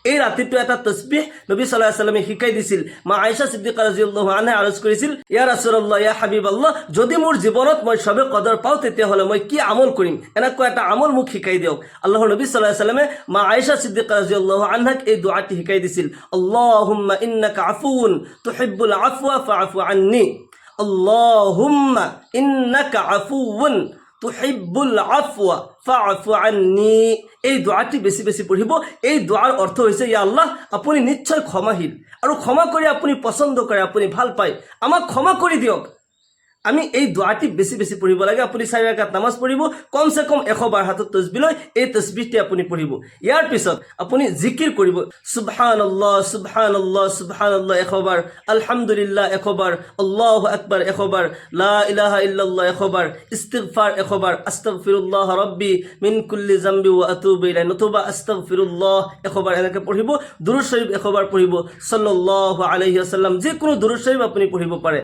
এই ৰাতিটো এটা তসবিহ নবী সাল্লাল্লাহু আলাইহি ওয়াসাল্লামে শিকাই দিছিল। মা আয়েশা সিদ্দিকা ৰাদিয়াল্লাহু আনহা আৰজ কৰিছিল, ইয়া ৰাসূলুল্লাহ, ইয়া হাবিবাল্লাহ, যদি মোৰ জীৱনত মই সবে কদৰ পাওঁ তেতিয়াহ'লে মই কি আমল কৰিম, এনেকুৱা এটা আমল মোক শিকাই দিয়ক। আল্লাহৰ নবী সাল্লাল্লাহু আলাইহি ওয়াসাল্লামে মা আয়েশা সিদ্দিকা ৰাদিয়াল্লাহু আনহাক এই দুআটি শিকাই দিছিল, আল্লাহুম্মা ইন্নাকা আফুউন তুহিব্বুল আফওয়া ফাআফু আন্নী, আল্লাহুম্মা ইন্নাকা আফুউন তুহিব্বুল আফওয়া ফাআফু আন্নী। এই দোয়াটি বেছি বেছি পঢ়িব। এই দোৱাৰ অৰ্থ হৈছে, ইয়া আল্লাহ, আপুনি নিশ্চয় ক্ষমাশীল আৰু ক্ষমা কৰি আপুনি পছন্দ কৰে, আপুনি ভাল পায়, আমাক ক্ষমা কৰি দিয়ক। আমি এই দোয়াটি বেছি বেছি পঢ়িব লাগে। আপুনি 4 ৰাকাত নামাজ পঢ়িব, কমসে কম 100 বাৰ হাতত তসবিহ লৈ এই তসবিহটি আপুনি পঢ়িব। ইয়াৰ পিছত আপুনি জিকিৰ কৰিব, সুবহানাল্লাহ সুবহানাল্লাহ সুবহানাল্লাহ 100 বাৰ, আলহামদুলিল্লাহ 100 বাৰ, আল্লাহু আকবার 100 বাৰ, লা ইলাহা ইল্লাল্লাহ 100 বাৰ, ইস্তিগফাৰ 100 বাৰ, আস্তাগফিৰুল্লাহ রাব্বি মিন কুল্লি যামবি ওয়া আতুবু ইলাইহি, নতুবা আস্তাগফিরুল্লাহ 100 বাৰ এনেকৈ পঢ়িব। দুরূদ শরীফ 100 বাৰ পঢ়িব, সাল্লাল্লাহু আলাইহি ওয়াসাল্লাম, যে কোনো দুরূদ শরীফ আপুনি পঢ়িব পাৰে।